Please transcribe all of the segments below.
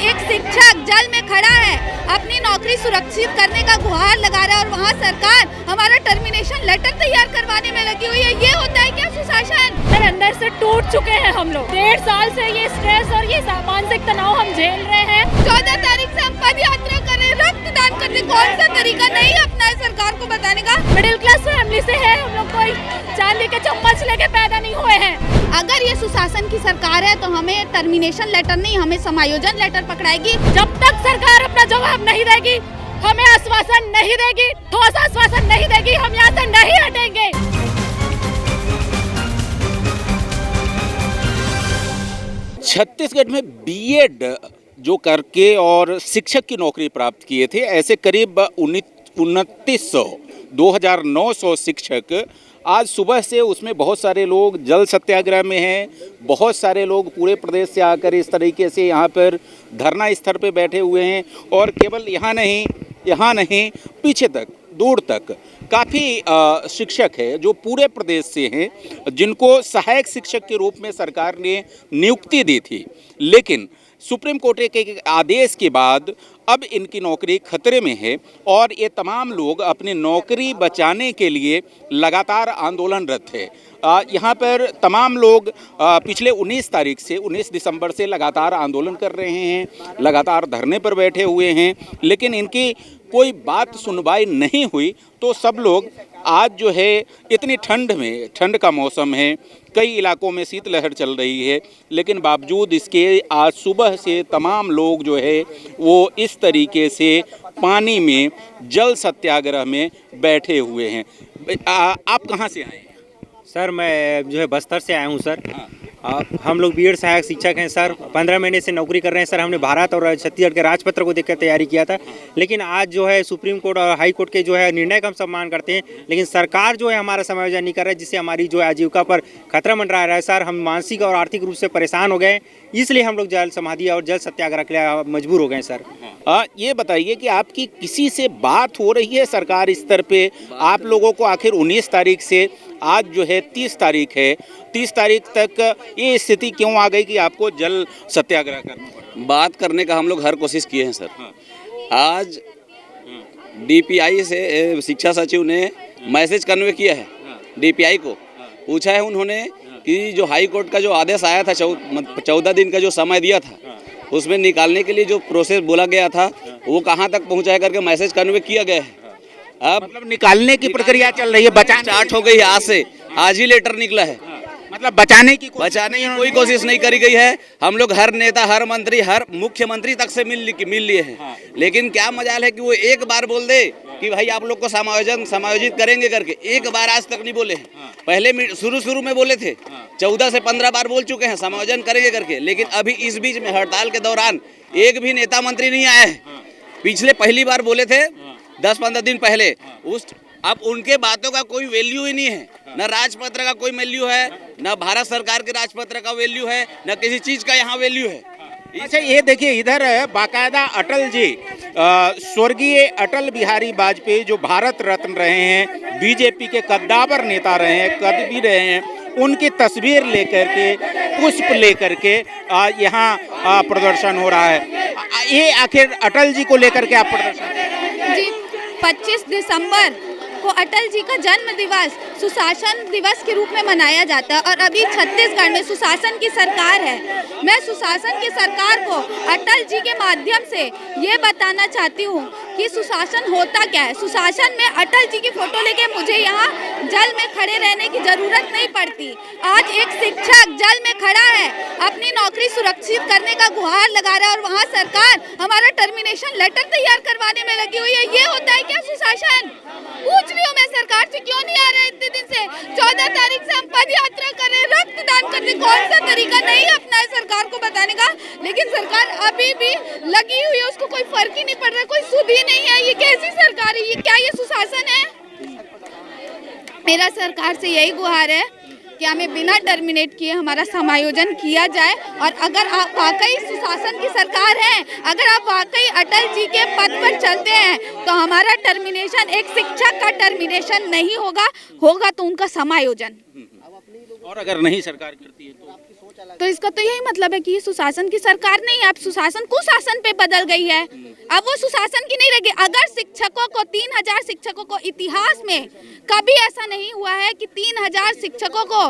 एक शिक्षक जल में खड़ा है, अपनी नौकरी सुरक्षित करने का गुहार लगा रहा है और वहाँ सरकार हमारा टर्मिनेशन लेटर तैयार करवाने में लगी हुई है। ये होता है क्या सुशासन? सर अंदर से टूट चुके हैं हम लोग। 1.5 साल से ये स्ट्रेस और ये मानसिक तनाव हम झेल रहे हैं। 14 तारीख से हम पद यात्रा कर रहे हैं, रक्तदान करने। कौन सा तरीका नहीं अपना है सरकार को बताने का? मिडिल क्लास फैमिली से है, हम लोग कोई चांदी के चम्मच लेके पैदा नहीं हुए हैं। अगर ये सुशासन की सरकार है तो हमें टर्मिनेशन लेटर नहीं, हमें समायोजन लेटर पकड़ाएगी। जब तक सरकार अपना जवाब नहीं देगी, हमें आश्वासन नहीं देगी, ठोस आश्वासन नहीं देगी, हम यहाँ से नहीं हटेंगे। छत्तीसगढ़ में बीएड जो करके और शिक्षक की नौकरी प्राप्त किए थे, ऐसे करीब 2900 शिक्षक आज सुबह से, उसमें बहुत सारे लोग जल सत्याग्रह में हैं, बहुत सारे लोग पूरे प्रदेश से आकर इस तरीके से यहाँ पर धरना स्थल पे बैठे हुए हैं। और केवल यहाँ नहीं पीछे तक, दूर तक काफ़ी शिक्षक है जो पूरे प्रदेश से हैं, जिनको सहायक शिक्षक के रूप में सरकार ने नियुक्ति दी थी। लेकिन सुप्रीम कोर्ट के आदेश के बाद अब इनकी नौकरी खतरे में है और ये तमाम लोग अपनी नौकरी बचाने के लिए लगातार आंदोलनरत है। यहाँ पर तमाम लोग पिछले 19 दिसंबर से लगातार आंदोलन कर रहे हैं, लगातार धरने पर बैठे हुए हैं, लेकिन इनकी कोई बात सुनवाई नहीं हुई। तो सब लोग आज जो है, इतनी ठंड का मौसम है, कई इलाकों में शीतलहर चल रही है, लेकिन बावजूद इसके आज सुबह से तमाम लोग जो है वो इस तरीके से पानी में जल सत्याग्रह में बैठे हुए हैं। आप कहाँ से आए हैं? सर मैं जो है बस्तर से आया हूँ सर। हम लोग बीएड सहायक शिक्षक हैं सर। 15 महीने से नौकरी कर रहे हैं सर। हमने भारत और छत्तीसगढ़ के राजपत्र को देखकर तैयारी किया था, लेकिन आज जो है सुप्रीम कोर्ट और हाई कोर्ट के जो है निर्णय का हम सम्मान करते हैं, लेकिन सरकार जो है हमारा समायोजन नहीं कर रहा है, जिससे हमारी जो है आजीविका पर खतरा मंडरा रहा है सर। हम मानसिक और आर्थिक रूप से परेशान हो गए, इसलिए हम लोग जल समाधि और जल सत्याग्रह के लिए मजबूर हो गए सर। ये बताइए कि आपकी किसी से बात हो रही है सरकार स्तर पे? आप लोगों को आखिर 19 तारीख से आज जो है 30 तारीख है, 30 तारीख तक ये स्थिति क्यों आ गई कि आपको जल सत्याग्रह करना पड़ा? बात करने का हम लोग हर कोशिश किए हैं सर। आज डीपीआई से शिक्षा सचिव ने मैसेज कन्वे किया है, डीपीआई को पूछा है उन्होंने कि जो हाई कोर्ट का जो आदेश आया था, 14 दिन का जो समय दिया था, उसमें निकालने के लिए जो प्रोसेस बोला गया था वो कहाँ तक पहुँचा है करके मैसेज कन्वे किया गया है। अब मतलब निकालने की प्रक्रिया चल रही है, बचाने स्टार्ट हो गई है आज से। आज ही लेटर निकला है। मतलब बचाने की कोई कोशिश नहीं करी गई है। हम लोग हर नेता, हर मंत्री, हर मुख्यमंत्री तक से मिल लिए हैं, लेकिन क्या मजाल है कि वो एक बार बोल दे कि भाई आप लोग को समायोजित करेंगे करके। एक बार आज तक नहीं बोले हैं। पहले शुरू में बोले थे, 14 से 15 बार बोल चुके हैं समायोजन करेंगे करके, लेकिन अभी इस बीच में हड़ताल के दौरान एक भी नेता मंत्री नहीं आया है। पिछले पहली बार बोले थे 10-15 दिन पहले, अब उनके बातों का कोई वैल्यू ही नहीं है। न राजपत्र का कोई वैल्यू है, न भारत सरकार के राजपत्र का वैल्यू है, न किसी चीज का यहाँ वैल्यू है। अच्छा ये देखिए, इधर बाकायदा अटल जी, स्वर्गीय अटल बिहारी वाजपेयी जो भारत रत्न रहे हैं, बीजेपी के कद्दावर नेता रहे हैं, कभी भी रहे हैं, उनकी तस्वीर लेकर के, पुष्प लेकर के यहाँ प्रदर्शन हो रहा है। ये आखिर अटल जी को लेकर के आप प्रदर्शन? जी, 25 दिसंबर को अटल जी का जन्म दिवस सुशासन दिवस के रूप में मनाया जाता है और अभी छत्तीसगढ़ में सुशासन की सरकार है। मैं सुशासन की सरकार को अटल जी के माध्यम से ये बताना चाहती हूँ कि सुशासन होता क्या है। सुशासन में अटल जी की फोटो लेके मुझे यहाँ जल में खड़े रहने की जरूरत नहीं पड़ती। आज एक शिक्षक जल में खड़ा है, अपनी नौकरी सुरक्षित करने का गुहार लगा रहा है और वहाँ सरकार हमारा टर्मिनेशन लेटर तैयार करवाने में लगी हुई है। ये होता है क्या सुशासन? पूछ रही हूँ मैं सरकार से, क्यों नहीं आ रहा है इतने दिन से? 14 तारीख से हम पद यात्रा कर रहे हैं, रक्तदान करने। कौन सा तरीका नहीं अपना है सरकार को बताने का? लेकिन सरकार अभी भी लगी हुई है, उसको कोई फर्क ही नहीं पड़ रहा, कोई सुध ही नहीं है। ये कैसी सरकार है? ये क्या ये सुशासन है? मेरा सरकार से यही गुहार है कि हमें बिना टर्मिनेट किए हमारा समायोजन किया जाए, और अगर आप वाकई सुशासन की सरकार है, अगर आप वाकई अटल जी के पद पर चलते हैं, तो हमारा टर्मिनेशन एक शिक्षक का टर्मिनेशन नहीं होगा तो उनका समायोजन। और अगर नहीं सरकार करती है तो तो इसका तो यही मतलब है कि ये सुशासन की सरकार नहीं है, अब सुशासन कुशासन पे बदल गई है। अब वो सुशासन की नहीं रहेगी। अगर शिक्षकों को 3000 शिक्षकों को इतिहास में कभी ऐसा नहीं हुआ है कि 3000 शिक्षकों को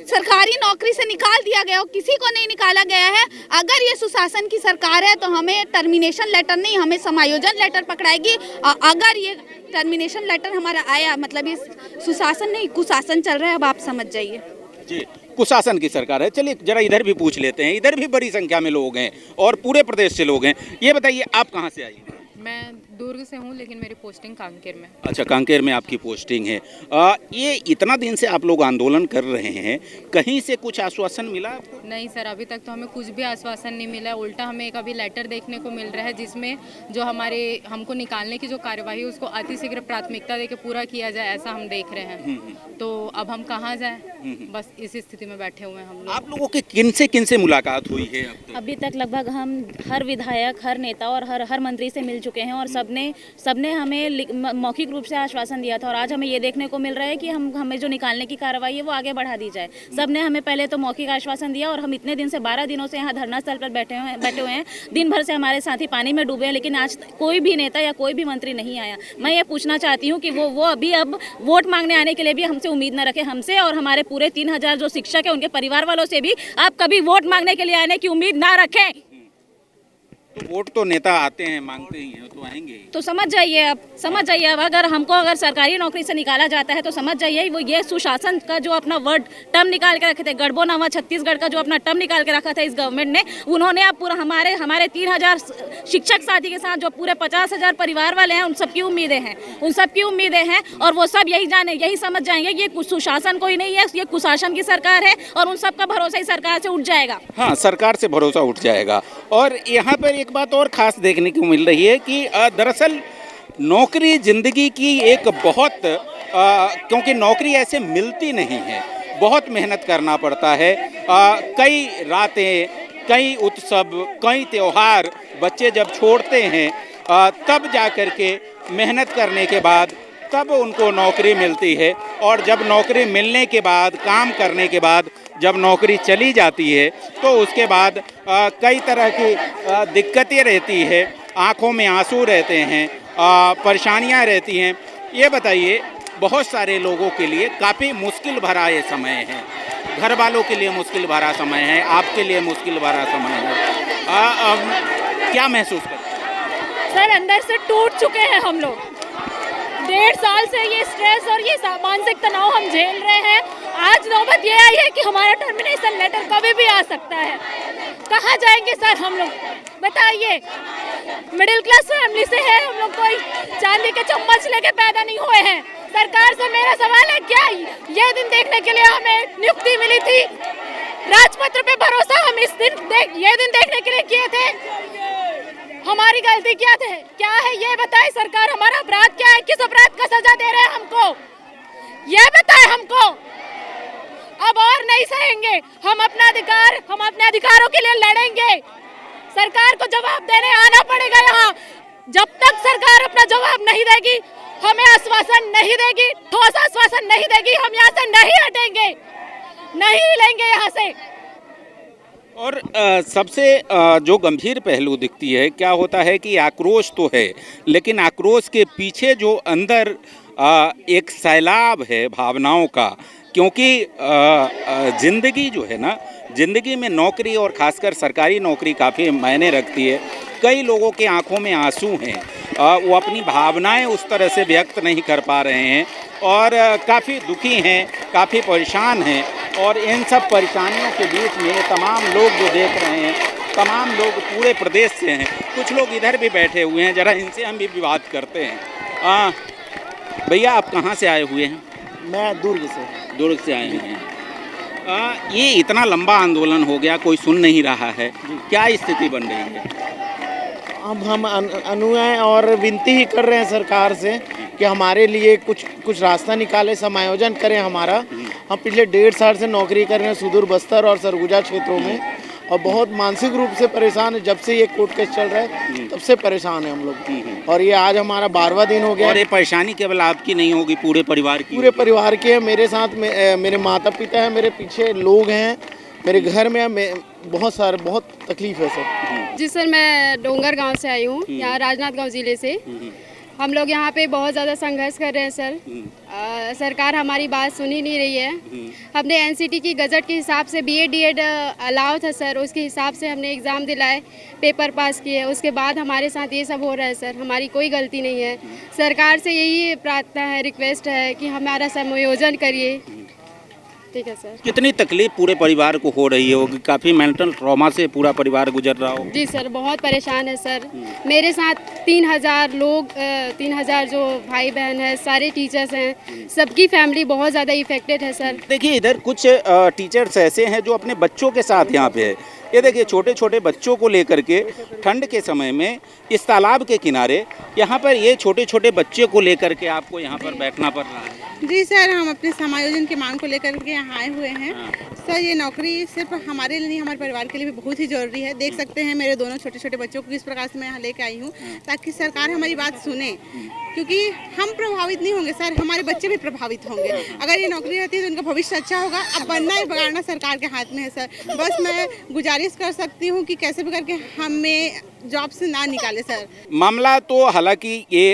सरकारी नौकरी से निकाल दिया गया हो, किसी को नहीं निकाला गया है। अगर ये सुशासन की सरकार है तो हमें टर्मिनेशन लेटर नहीं, हमें समायोजन लेटर पकड़ाएगी। और अगर ये टर्मिनेशन लेटर हमारा आया मतलब ये सुशासन नहीं कुशासन चल रहा है। अब आप समझ जाइए जी, कुशासन की सरकार है। चलिए जरा इधर भी पूछ लेते हैं, इधर भी बड़ी संख्या में लोग हैं और पूरे प्रदेश से लोग हैं। ये बताइए आप कहाँ से आई हैं? मैं दुर्ग से हूँ लेकिन मेरी पोस्टिंग कांकेर में। अच्छा, कांकेर में आपकी पोस्टिंग है। ये इतना दिन से आप लोग आंदोलन कर रहे हैं, कहीं से कुछ आश्वासन मिला आपको? नहीं सर, अभी तक तो हमें कुछ भी आश्वासन नहीं मिला। उल्टा हमें एक अभी लेटर देखने को मिल रहा है जिसमें जो हमको निकालने की जो कार्यवाही है उसको अतिशीघ्र प्राथमिकता देके पूरा किया जाए, ऐसा हम देख रहे हैं। तो अब हम कहाँ जाएं? बस इस स्थिति में बैठे हुए हैं हम लोग। आप लोगों की किन से मुलाकात हुई है अब तक? अभी तक लगभग हम हर विधायक, हर नेता और हर मंत्री से मिल चुके हैं और सबने हमें मौखिक रूप से आश्वासन दिया था। और आज हमें ये देखने को मिल रहा है कि हमें जो निकालने की कार्रवाई है वो आगे बढ़ा दी जाए। सबने हमें पहले तो मौखिक आश्वासन दिया और हम इतने दिन से 12 दिनों से यहाँ धरना स्थल पर बैठे हुए हैं। दिन भर से हमारे साथी पानी में डूबे हैं, लेकिन आज कोई भी नेता या कोई भी मंत्री नहीं आया। मैं ये पूछना चाहती हूँ कि वो अब वोट मांगने आने के लिए भी हमसे उम्मीद न रखें। हमसे और हमारे पूरे 3000 जो शिक्षक है उनके परिवार वालों से भी आप कभी वोट मांगने के लिए आने की उम्मीद ना रखें। तो वोट तो नेता आते हैं, मांगते ही हैं, तो आएंगे ही। तो समझ जाइए अब अगर सरकारी नौकरी से निकाला जाता है तो समझ जाइए वो ये सुशासन का जो अपना वर्ड टर्म निकाल के रखे थे, गढ़बो नवा छत्तीसगढ़ का जो अपना टर्म निकाल के रखा था इस गवर्नमेंट ने, उन्होंने अब पूरा हमारे 3000 शिक्षक साथी के साथ जो पूरे 50,000 परिवार वाले हैं उन सबकी उम्मीदें हैं और वो सब यही समझ जाएंगे ये सुशासन कोई नहीं है, ये कुशासन की सरकार है और उन सबका भरोसा ही सरकार से उठ जाएगा। हाँ, सरकार से भरोसा उठ जाएगा। और यहाँ पर एक बात और खास देखने को मिल रही है कि दरअसल नौकरी जिंदगी की एक बहुत क्योंकि नौकरी ऐसे मिलती नहीं है, बहुत मेहनत करना पड़ता है। कई रातें, कई उत्सव, कई त्योहार बच्चे जब छोड़ते हैं तब जा कर के मेहनत करने के बाद तब उनको नौकरी मिलती है। और जब नौकरी मिलने के बाद, काम करने के बाद जब नौकरी चली जाती है तो उसके बाद कई तरह की दिक्कतें रहती है, आँखों में आंसू रहते हैं, परेशानियां रहती हैं। ये बताइए, बहुत सारे लोगों के लिए काफ़ी मुश्किल भरा ये समय है, घर वालों के लिए मुश्किल भरा समय है, आपके लिए मुश्किल भरा समय है। क्या महसूस करते हैं? सर अंदर से टूट चुके हैं हम लोग। 1.5 साल से ये स्ट्रेस और ये मानसिक तनाव हम झेल रहे हैं। आज नौबत ये आई है कि हमारा टर्मिनेशन लेटर कभी भी आ सकता है। कहाँ जाएंगे सर हम लोग, बताइए। मिडिल क्लास फैमिली से है हम लोग, कोई चांदी के चम्मच लेके पैदा नहीं हुए हैं। सरकार से मेरा सवाल है, क्या ये दिन देखने के लिए हमें नियुक्ति मिली थी? राजपत्र पे भरोसा हम ये दिन देखने के लिए किए थे। हमारी गलती क्या है ये बताए सरकार। हमारा अपराध क्या है, किस अपराध का सजा दे रहे हैं हमको, ये बताए हमको। अब और नहीं सहेंगे, हम अपने अधिकारों के लिए लड़ेंगे। सरकार को जवाब देने आना पड़ेगा यहाँ। जब तक सरकार अपना जवाब नहीं देगी, हमें आश्वासन नहीं देगी, ठोस आश्वासन नहीं देगी, हम यहाँ से नहीं हटेंगे, नहीं लेंगे यहाँ से। और सबसे जो गंभीर पहलू दिखती है, क्या होता है कि आक्रोश तो है, लेकिन आक्रोश के पीछे जो अंदर एक सैलाब है भावनाओं का। क्योंकि ज़िंदगी जो है ना, ज़िंदगी में नौकरी और ख़ासकर सरकारी नौकरी काफ़ी मायने रखती है। कई लोगों के आंखों में आंसू हैं, वो अपनी भावनाएं उस तरह से व्यक्त नहीं कर पा रहे हैं और काफ़ी दुखी हैं, काफ़ी परेशान हैं। और इन सब परेशानियों के बीच में तमाम लोग जो देख रहे हैं, तमाम लोग पूरे प्रदेश से हैं। कुछ लोग इधर भी बैठे हुए हैं, ज़रा इनसे हम भी बात करते हैं। भैया आप कहाँ से आए हुए हैं? मैं दुर्ग से आए हुए हैं। ये इतना लंबा आंदोलन हो गया, कोई सुन नहीं रहा है, क्या स्थिति बन रही है? अब हम अनुयायी और विनती ही कर रहे हैं सरकार से कि हमारे लिए कुछ रास्ता निकाले, समायोजन करें हमारा। हम पिछले 1.5 साल से नौकरी कर रहे हैं सुदूर बस्तर और सरगुजा क्षेत्रों में और बहुत मानसिक रूप से परेशान है। जब से ये कोर्ट केस चल रहा है तब से परेशान है हम लोग। और ये आज हमारा 12वां दिन हो गया। और ये परेशानी केवल आपकी नहीं होगी, पूरे परिवार की? पूरे परिवार की है। मेरे साथ मेरे माता पिता हैं, मेरे पीछे लोग हैं मेरे घर में बहुत तकलीफ है सर। जी सर, मैं डोंगर गांव से आई हूँ, यहाँ राजनांदगांव ज़िले से। हम लोग यहाँ पे बहुत ज़्यादा संघर्ष कर रहे हैं सर। सरकार हमारी बात सुन ही नहीं रही है। हमने एनसीटी की गजट के हिसाब से बीएड डीएड अलाउ था सर, उसके हिसाब से हमने एग्ज़ाम दिलाए, पेपर पास किए, उसके बाद हमारे साथ ये सब हो रहा है सर। हमारी कोई गलती नहीं है। सरकार से यही प्रार्थना है, रिक्वेस्ट है कि हमारा समायोजन करिए। ठीक है सर। कितनी तकलीफ पूरे परिवार को हो रही होगी? काफ़ी मेंटल ट्रॉमा से पूरा परिवार गुजर रहा हो। जी सर, बहुत परेशान है सर। मेरे साथ 3000 लोग 3000 जो भाई बहन है, सारे टीचर्स हैं, सबकी फैमिली बहुत ज़्यादा इफेक्टेड है सर। देखिए इधर कुछ टीचर्स ऐसे हैं जो अपने बच्चों के साथ यहाँ पे है। ये देखिए छोटे छोटे बच्चों को लेकर के ठंड के समय में इस तालाब के किनारे यहाँ पर ये छोटे छोटे बच्चे को लेकर के आपको यहाँ पर बैठना पड़ रहा है। जी सर, हम अपने समायोजन की मांग को लेकर के यहाँ आए हुए हैं। सर, ये नौकरी सिर्फ हमारे लिए नहीं, हमारे परिवार के लिए भी बहुत ही ज़रूरी है। देख सकते हैं मेरे दोनों छोटे छोटे बच्चों को किस प्रकार से मैं यहाँ लेके आई हूँ, ताकि सरकार हमारी बात सुने, क्योंकि हम प्रभावित नहीं होंगे सर, हमारे बच्चे भी प्रभावित होंगे। अगर ये नौकरी रहती है तो उनका भविष्य अच्छा होगा। अब बनना या बिगाड़ना सरकार के हाथ में है सर। बस मैं गुजारिश कर सकती हूँ कि कैसे भी करके हमें जॉब से ना निकाले सर। मामला तो हालांकि ये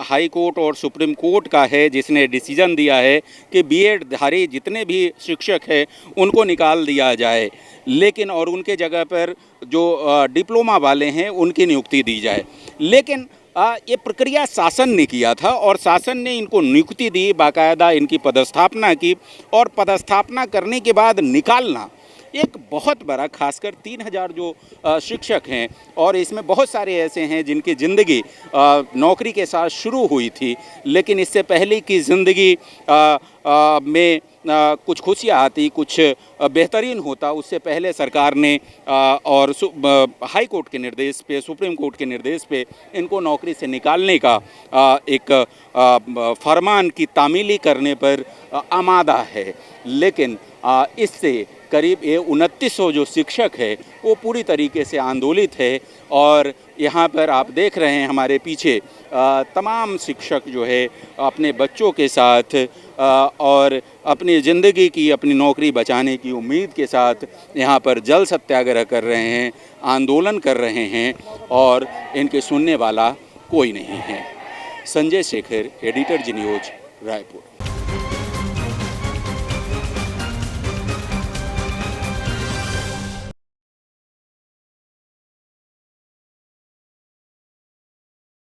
हाई कोर्ट और सुप्रीम कोर्ट का है, जिसने डिसीजन दिया है कि बीएड धारी जितने भी शिक्षक हैं उनको निकाल दिया जाए, लेकिन और उनके जगह पर जो डिप्लोमा वाले हैं उनकी नियुक्ति दी जाए। लेकिन ये प्रक्रिया शासन ने किया था और शासन ने इनको नियुक्ति दी, बाकायदा इनकी पदस्थापना की, और पदस्थापना करने के बाद निकालना एक बहुत बड़ा, खासकर 3000 जो शिक्षक हैं, और इसमें बहुत सारे ऐसे हैं जिनकी ज़िंदगी नौकरी के साथ शुरू हुई थी, लेकिन इससे पहले की ज़िंदगी में कुछ खुशियाँ आती, कुछ बेहतरीन होता, उससे पहले सरकार ने और हाई कोर्ट के निर्देश पे, सुप्रीम कोर्ट के निर्देश पे इनको नौकरी से निकालने का एक फरमान की तामीली करने पर आमादा है। लेकिन इससे करीब ये 2900 जो शिक्षक है वो पूरी तरीके से आंदोलित है। और यहाँ पर आप देख रहे हैं हमारे पीछे तमाम शिक्षक जो है अपने बच्चों के साथ और अपनी ज़िंदगी की, अपनी नौकरी बचाने की उम्मीद के साथ यहाँ पर जल सत्याग्रह कर रहे हैं, आंदोलन कर रहे हैं, और इनके सुनने वाला कोई नहीं है। संजय शेखर, एडिटर जी न्यूज़, रायपुर।